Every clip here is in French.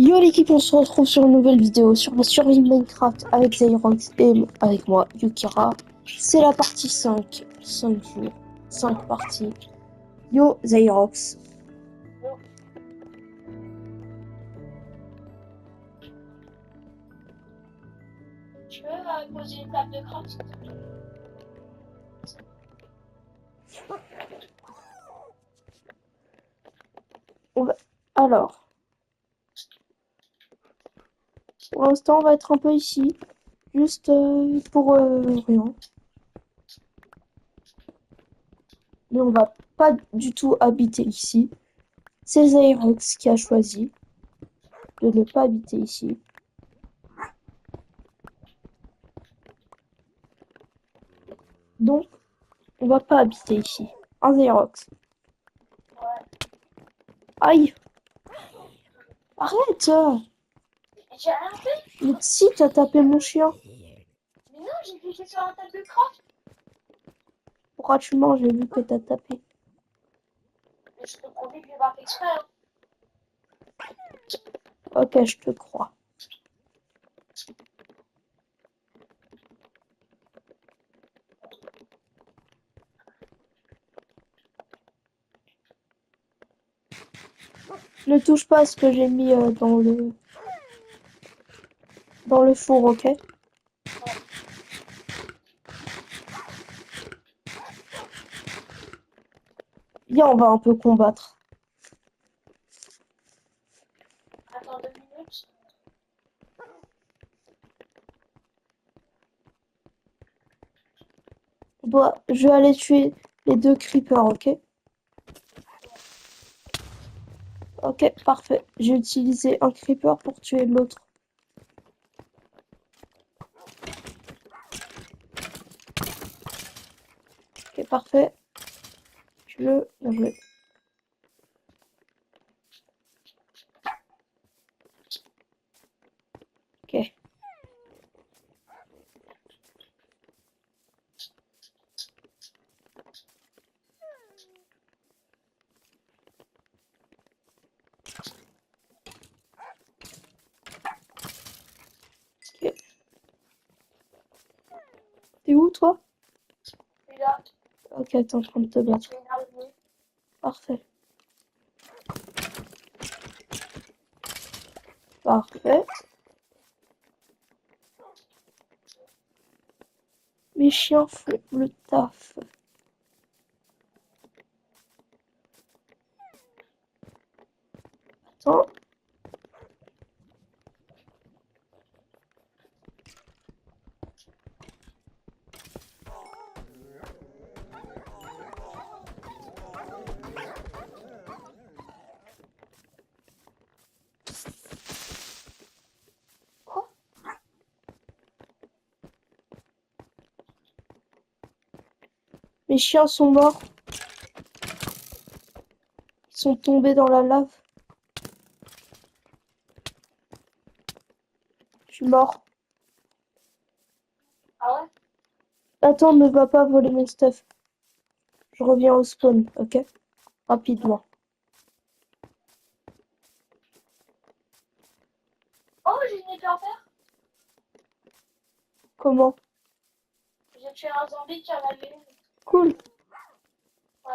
Yo l'équipe, on se retrouve sur une nouvelle vidéo sur la survie Minecraft avec Zyrox et avec moi, Yukira. C'est la partie 5, 5 jours, 5 parties. Yo Zyrox. Tu peux poser une table de craft? Alors, pour l'instant on va être un peu ici, juste pour rien. Mais on va pas du tout habiter ici. C'est Zyrox qui a choisi de ne pas habiter ici. Donc, on va pas habiter ici. Un Zyrox. Aïe! Arrête! J'ai rien fait. Mais si, t'as tapé mon chien. Mais non, j'ai cliqué sur la table de craft. Pourquoi tu manges? J'ai vu que t'as tapé. Mais je te promets que je vais pas faire exprès. Hein. Ok, je te crois. Ne touche pas à ce que j'ai mis dans le four, ok? Viens, on va un peu combattre. Attends 2 minutes. Je vais aller tuer les deux creepers, ok? Ok, parfait. J'ai utilisé un creeper pour tuer l'autre. Ok, parfait. Bien joué. Ok. Ok. T'es où, toi? Je suis là. Ok, t'es en train de te battre. Je vais l'arrêter. Parfait. Parfait. Mes chiens font le taf. Attends. Quoi? Mes chiens sont morts. Ils sont tombés dans la lave. Je suis mort. Ah ouais? Attends, ne va pas voler mon stuff. Je reviens au spawn, ok? Rapidement. Oh, j'ai une épée en fer. Comment? J'ai tué un zombie qui en avait une. Cool. Ouais.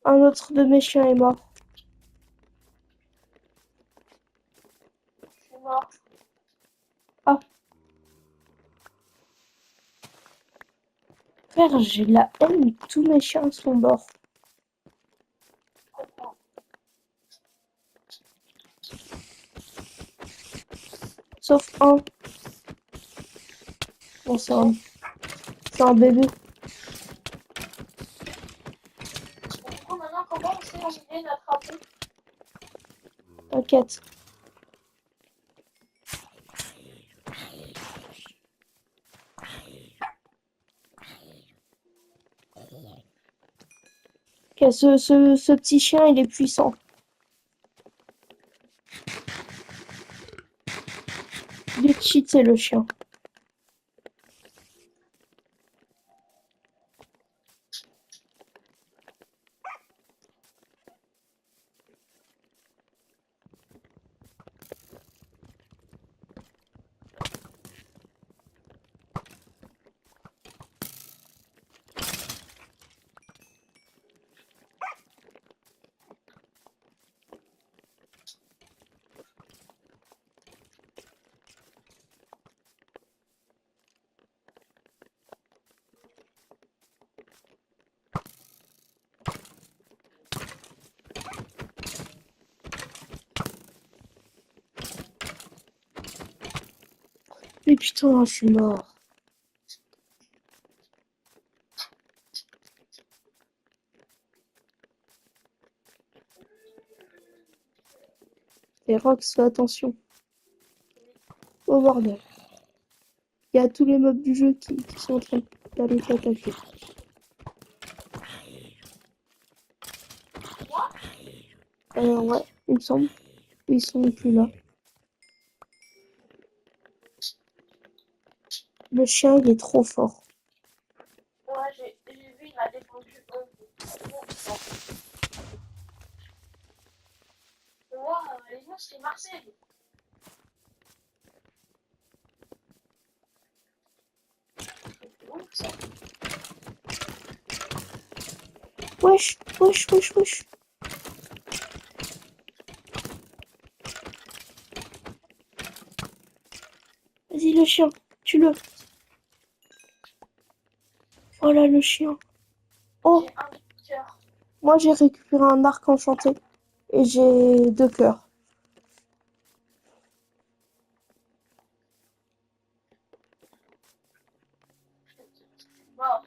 Un autre de mes chiens est mort. Je suis mort. Ah, frère, j'ai la haine. Tous mes chiens sont morts. Je comprends. Sauf un. Bon, c'est un bébé. Et du coup, maintenant, comment on sait l'idée d'attraper? T'inquiète. Ok, ce petit chien, il est puissant. cheaté le chien. Mais putain, je suis mort. Et Rox, fais attention. Oh bordel. Il y a tous les mobs du jeu qui sont en train d'aller t'attaquer. Ouais, il me semble. Ils sont plus là. Le chien, il est trop fort. Ouais, j'ai vu, il m'a défendu Moi, les monstres, c'est Marseille. Wesh, wesh, wesh, wesh. Vas-y, le chien, tue-le. Voilà le chien. Oh, J'ai un cœur. moi j'ai récupéré un arc enchanté. Et j'ai 2 cœurs. Mort.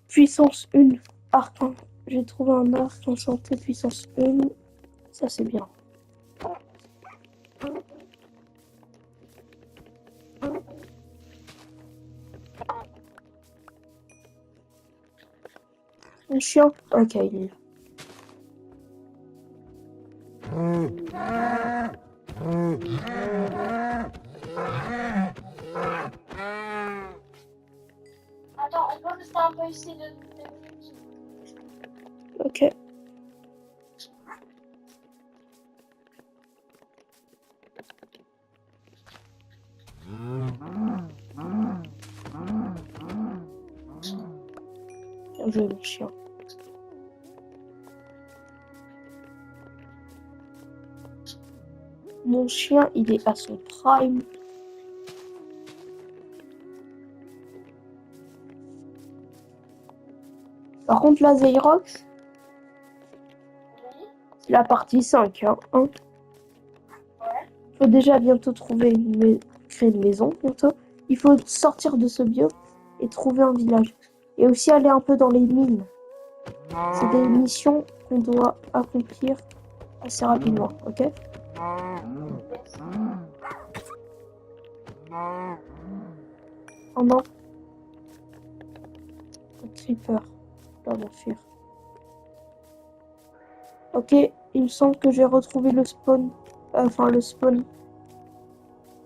Puissance 1. Arc. J'ai trouvé un arc enchanté puissance 1. Ça c'est bien. Un chien. Ok, il est là. Attends, on peut rester un peu ici de... Ok. Bien joué le chien. Mon chien, il est à son prime. Par contre, la Xerox, Oui, c'est la partie 5. Hein. ouais. Faut déjà bientôt créer une maison, bientôt. Il faut sortir de ce biome et trouver un village. Et aussi aller un peu dans les mines. C'est des missions qu'on doit accomplir assez rapidement, ok? Yes. Oh non, un creeper. Je dois m'enfuir. Ok, il me semble que j'ai retrouvé le spawn. Enfin, le spawn.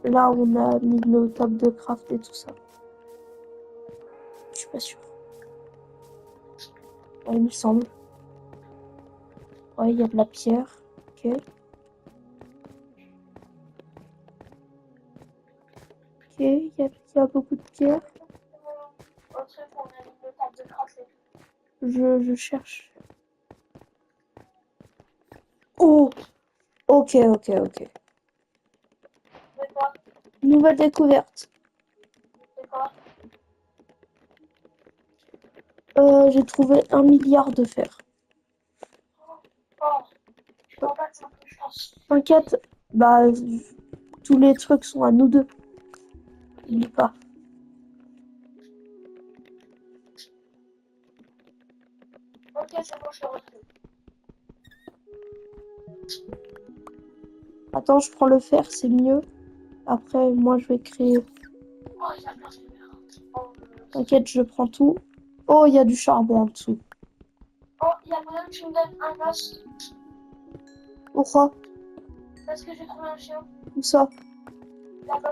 Là où on a mis nos tables de craft et tout ça. Je suis pas sûre. Ouais, il me semble. Ouais, il y a de la pierre. Ok. Ok, il y a beaucoup de pierre. Au truc, on a mis le table de craft. Je cherche. Oh! Ok, ok, ok. C'est quoi? Nouvelle découverte. C'est quoi? J'ai trouvé 1 milliard de fer. Oh, je vois pas de ça, je pense. T'inquiète, bah, tous les trucs sont à nous deux. N'oublie pas. Ok, Ok, c'est bon, je te retrouve. Attends, je prends le fer, c'est mieux. Après, moi, je vais créer... Oh, il y a plein de lumière. Oh, T'inquiète, je prends tout. Oh, il y a du charbon en dessous. oh, il y a moyen que tu me donnes un os. Pourquoi? Parce que j'ai trouvé un chien. Où ça? Là-bas.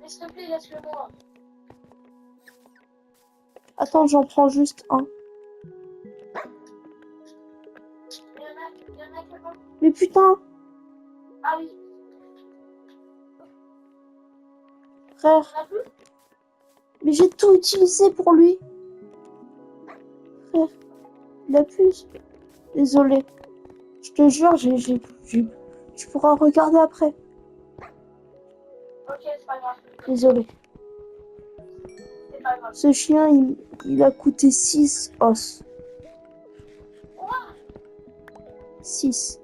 Mais s'il te plaît, laisse-le moi. Attends, j'en prends juste un. Il y en a que un. Mais putain, Ah oui. frère. On a plus? Mais j'ai tout utilisé pour lui. Frère, il a plus. Désolé. Je te jure, tu pourras regarder après. Ok, c'est pas grave. Désolé. C'est pas grave. Ce chien, il a coûté 6 os. Quoi? 6.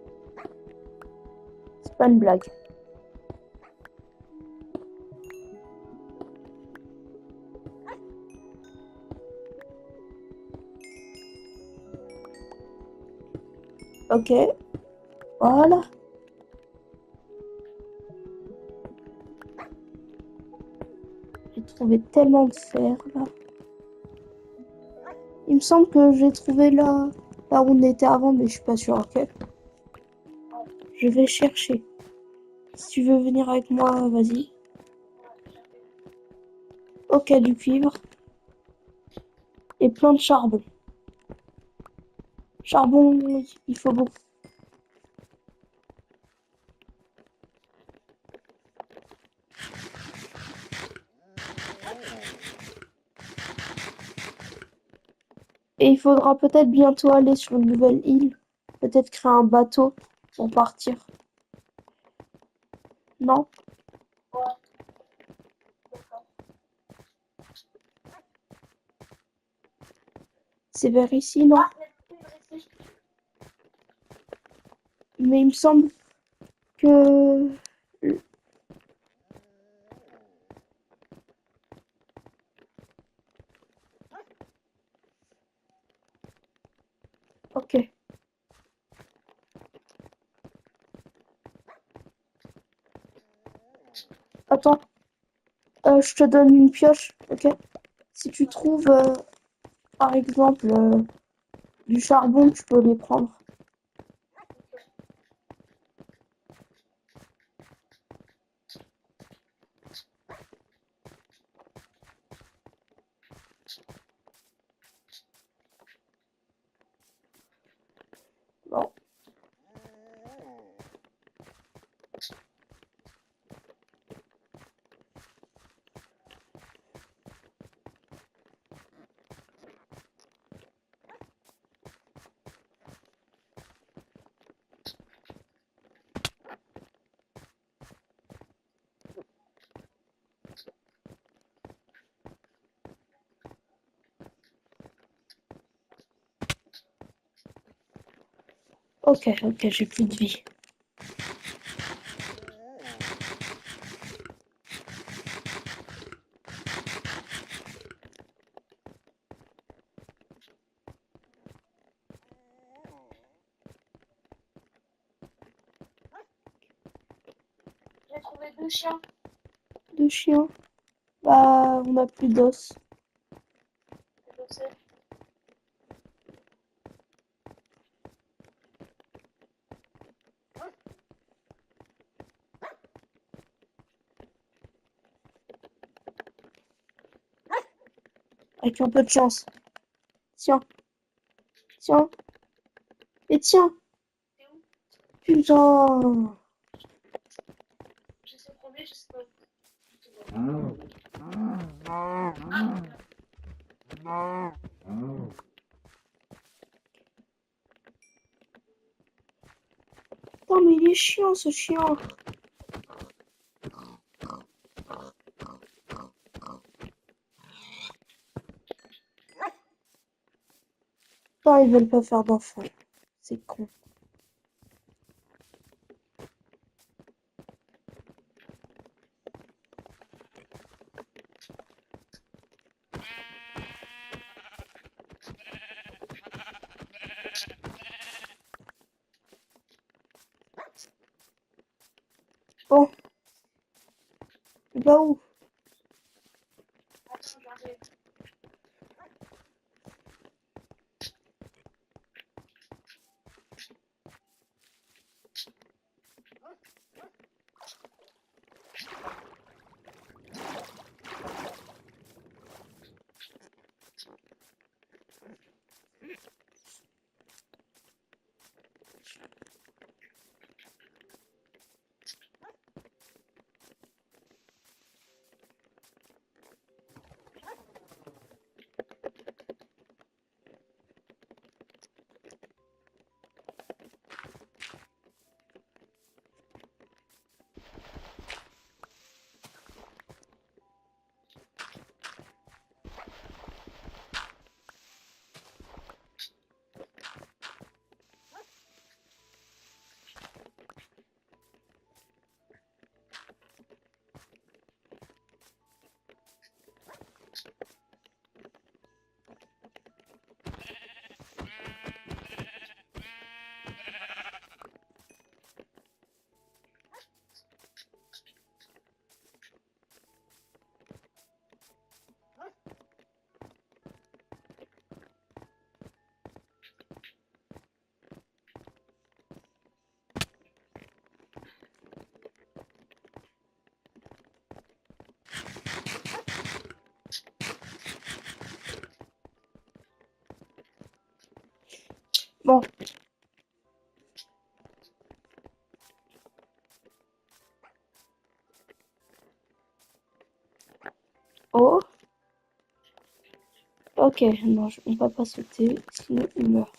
C'est pas une blague. Ok. Voilà. J'ai trouvé tellement de fer là. Il me semble que j'ai trouvé là où on était avant, mais je suis pas sûre, ok? Je vais chercher. Si tu veux venir avec moi, vas-y. Ok, du cuivre. Et plein de charbon. Charbon, oui, il faut beaucoup. Et il faudra peut-être bientôt aller sur une nouvelle île. Peut-être créer un bateau pour partir. Non? Ouais. D'accord. C'est vers ici, non? Ah, il me reste. Mais il me semble que... Ok. Attends. Je te donne une pioche, ok? Si tu trouves, par exemple, du charbon, tu peux les prendre. Bon. Ok, j'ai plus de vie. J'ai trouvé 2 chiens. Deux chiens. Bah, on a plus d'os. Je sais. Avec un peu de chance. Tiens, tiens. Et tiens. C'est où? Putain. Je sais combien, je sais pas. Putain, mais il est chiant, ce chien. Putain, ils veulent pas faire d'enfants. C'est con. Bon, bah où? Attends, j'arrive. Bon. Oh. Ok, non, on va pas sauter, sinon on meurt.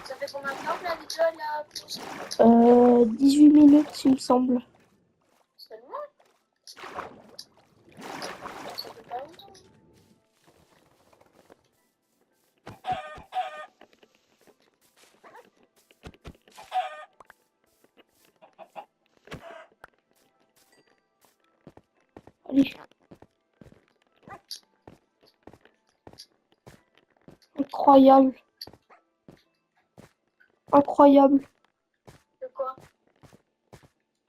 Ça fait combien de temps que la vidéo là pousse 18 minutes, il me semble. seulement? Ça fait pas longtemps. Allez. Incroyable. Incroyable. De quoi?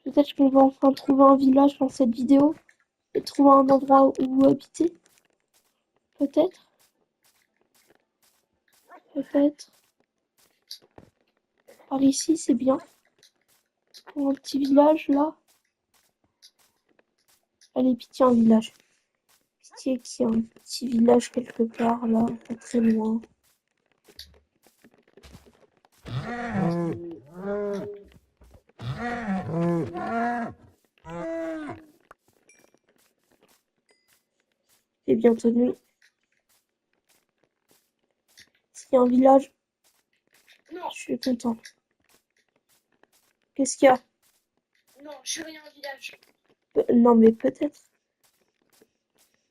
Peut-être qu'on va enfin trouver un village dans cette vidéo et trouver un endroit où habiter. Peut-être. Peut-être. Par ici, c'est bien. Pour un petit village, là. Allez, pitié, un village. Pitié qu'il y ait un petit village quelque part, là, pas très loin. C'est bientôt nuit. S'il y a un village, Non, je suis content. Qu'est-ce qu'il y a? non, je suis rien au village. Non, mais peut-être.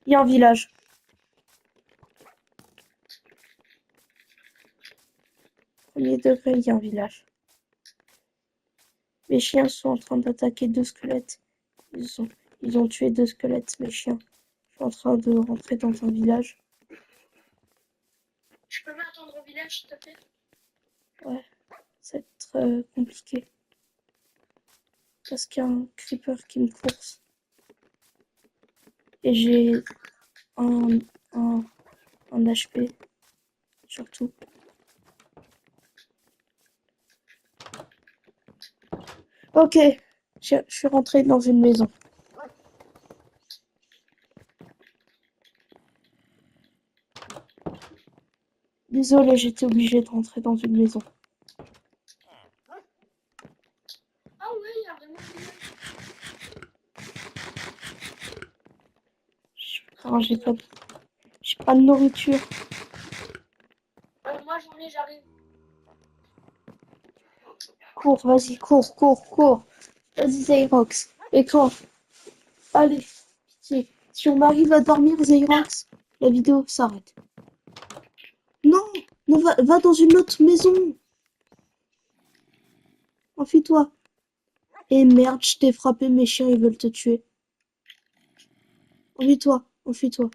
Il y a un village. Premier degré, il y a un village. Mes chiens sont en train d'attaquer 2 squelettes. Ils ont tué 2 squelettes, mes chiens. Je suis en train de rentrer dans un village. Tu peux m'attendre au village, s'il te plaît? Ouais, ça va être compliqué. Parce qu'il y a un creeper qui me course. Et j'ai un, un, un HP, surtout. Ok, je suis rentrée dans une maison. Désolée, j'étais obligée de rentrer dans une maison. Ah oui, il y a vraiment un village. Alors, j'ai pas de nourriture. Moi j'en ai, j'arrive. Cours, vas-y, cours. Vas-y, Xerox. Écran. Allez, pitié. Si on arrive à dormir, Xerox, la vidéo s'arrête. Non, non, va dans une autre maison. Enfuis-toi. Et merde, je t'ai frappé, mes chiens, ils veulent te tuer. Enfuis-toi.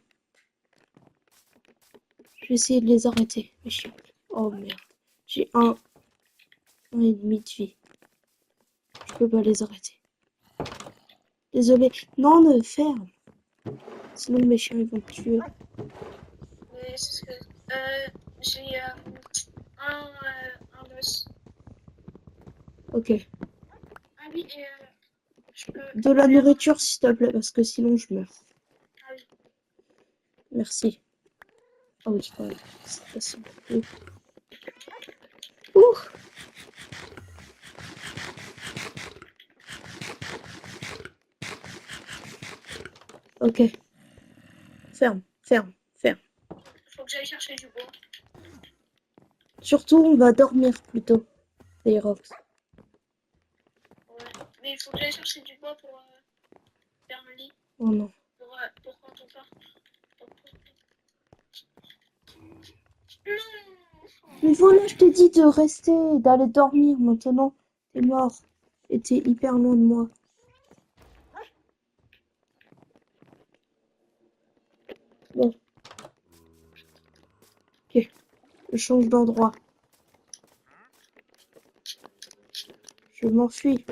Je vais essayer de les arrêter, mes chiens. Oh merde. J'ai un et demi de vie. Je peux pas les arrêter. Désolé. Non, ne ferme. Sinon, mes chiens, ils vont te tuer. Mais c'est ce que. J'ai un os. Ok. Ah oui, et je peux. De la nourriture, s'il te plaît, parce que sinon, je meurs. Ah oui. Merci. Ah oui, ouais, c'est facile. Ouh. Ok. Ferme. Faut que j'aille chercher du bois. Surtout, on va dormir plutôt. Les rocks. Ouais. Mais il faut que j'aille chercher du bois pour faire un lit. Oh non. Pour quand on part. Non. Mais voilà, je t'ai dit de rester, d'aller dormir. Maintenant, t'es mort. Et t'es hyper loin de moi. Bon. Ok. Je change d'endroit. Je m'enfuis.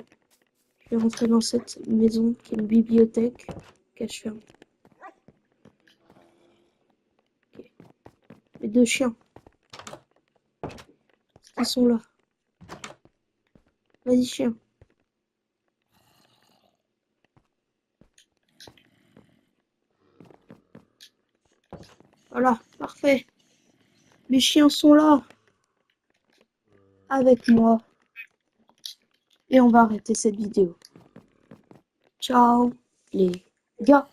Je vais rentrer dans cette maison qui est une bibliothèque. Ok, je ferme. Ok. Les deux chiens. Ils sont là. Vas-y, chien. Voilà, parfait. Les chiens sont là. Avec moi. Et on va arrêter cette vidéo. Ciao, les gars.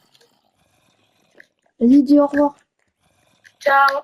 Vas-y, dis au revoir. Ciao.